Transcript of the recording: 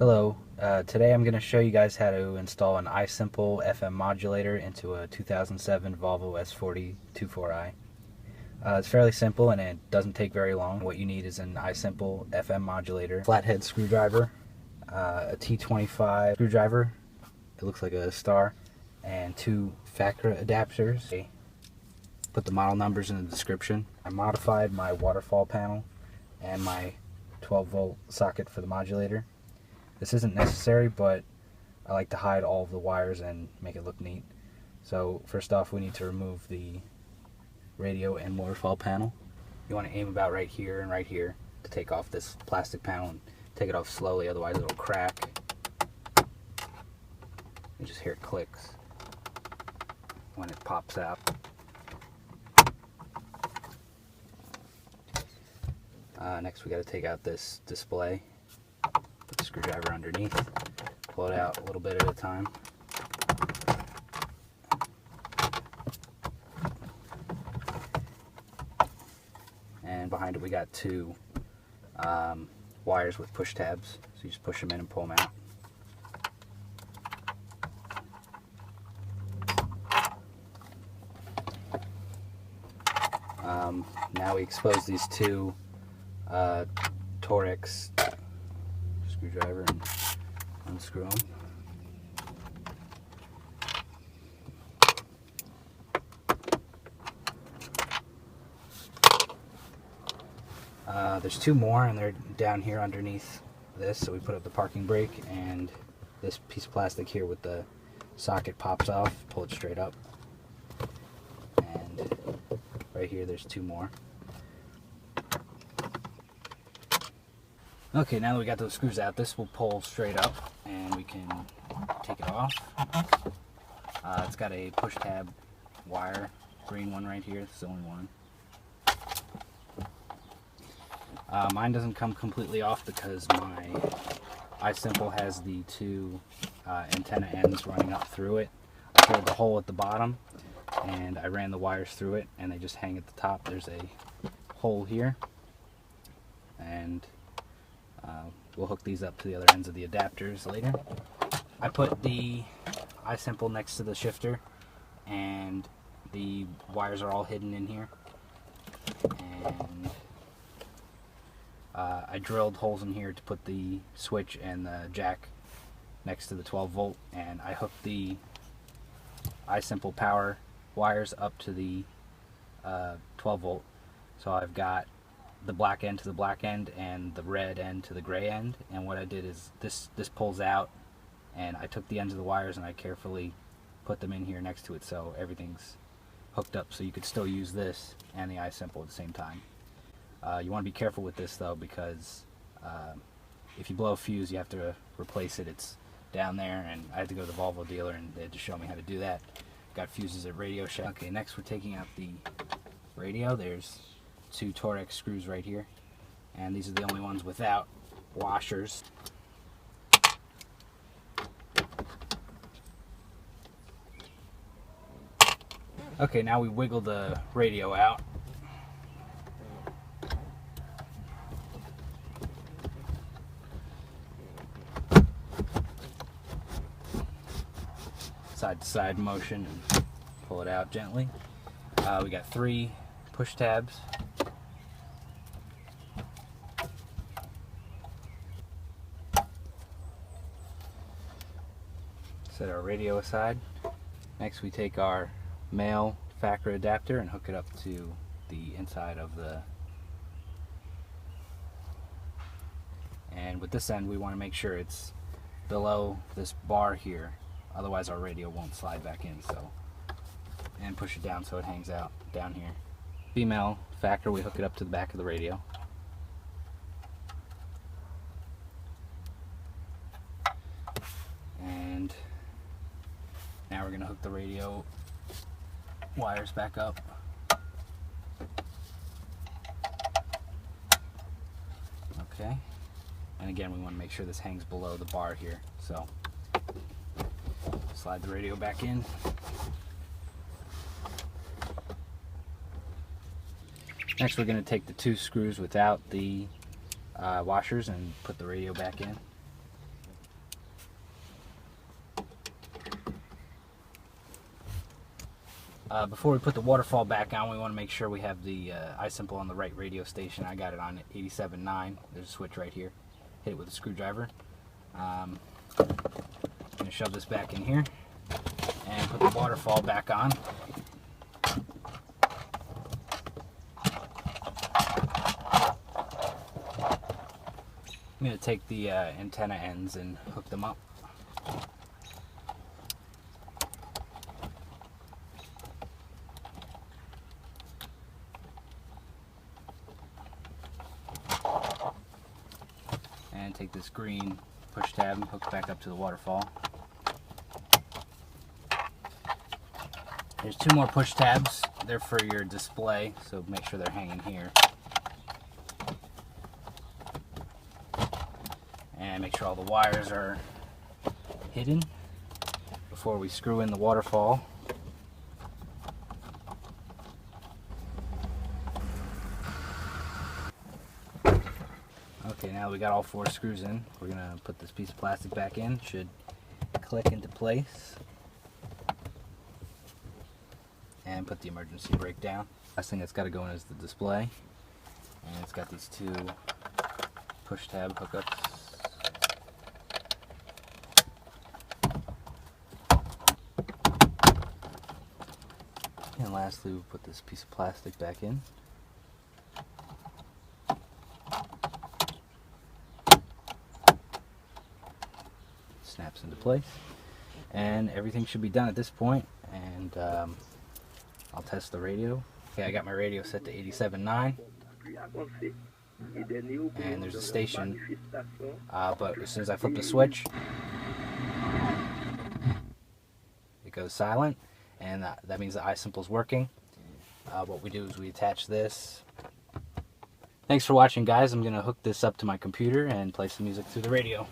Hello, today I'm going to show you guys how to install an iSimple FM modulator into a 2007 Volvo S40 24i. It's fairly simple and it doesn't take very long. What you need is an iSimple FM modulator, flathead screwdriver, a T25 screwdriver, it looks like a star, and two factor adapters. Put the model numbers in the description. I modified my waterfall panel and my 12-volt socket for the modulator. This isn't necessary, but I like to hide all of the wires and make it look neat. So first off, we need to remove the radio and waterfall panel. You want to aim about right here and right here to take off this plastic panel, and take it off slowly, otherwise it'll crack. You just hear clicks when it pops out. Next we got to take out this display. Put the screwdriver underneath, pull it out a little bit at a time. And behind it we got two wires with push tabs, so you just push them in and pull them out. Now we expose these two Torx screwdriver and unscrew them. There's two more and they're down here underneath this, so we put up the parking brake, and this piece of plastic here with the socket pops off, pull it straight up, and right here there's two more. Okay, now that we got those screws out, this will pull straight up and we can take it off. It's got a push tab wire, green one right here, it's the only one. Mine doesn't come completely off because my iSimple has the two antenna ends running up through it. I drilled the hole at the bottom and I ran the wires through it, and they just hang at the top. There's a hole here, and we'll hook these up to the other ends of the adapters later. I put the iSimple next to the shifter, and the wires are all hidden in here. And I drilled holes in here to put the switch and the jack next to the 12 volt, and I hooked the iSimple power wires up to the 12 volt. So I've got the black end to the black end and the red end to the gray end, and what I did is this pulls out, and I took the ends of the wires and I carefully put them in here next to it so everything's hooked up, so you could still use this and the iSimple at the same time. You want to be careful with this though, because if you blow a fuse you have to replace it. It's down there, and I had to go to the Volvo dealer and they had to show me how to do that. Got fuses at Radio Shack. Okay, next we're taking out the radio. There's two Torx screws right here, and these are the only ones without washers. Okay, now we wiggle the radio out. Side to side motion and pull it out gently. We got three push tabs. Set our radio aside. Next we take our male factor adapter and hook it up to the inside of the, and with this end we want to make sure it's below this bar here, otherwise our radio won't slide back in. So, and push it down so it hangs out down here. Female factor, we hook it up to the back of the radio. And now we're going to hook the radio wires back up. Okay, and again we want to make sure this hangs below the bar here, so slide the radio back in. Next we're going to take the two screws without the washers and put the radio back in. Before we put the waterfall back on, we want to make sure we have the iSimple on the right radio station. I got it on 87.9. There's a switch right here. Hit it with a screwdriver. I'm going to shove this back in here and put the waterfall back on. I'm going to take the antenna ends and hook them up. And take this green push tab and hook back up to the waterfall. There's 2 more push tabs. They're for your display, so make sure they're hanging here. And make sure all the wires are hidden before we screw in the waterfall. Okay, now we got all 4 screws in. We're going to put this piece of plastic back in. It should click into place. And put the emergency brake down. Last thing that's got to go in is the display. And it's got these 2 push tab hookups. And lastly, we'll put this piece of plastic back in. Snaps into place. And everything should be done at this point. And I'll test the radio. Okay, I got my radio set to 87.9. And there's a station. But as soon as I flip the switch, it goes silent. And that means the iSimple is working. What we do is we attach this. Thanks for watching, guys. I'm going to hook this up to my computer and play some music through the radio.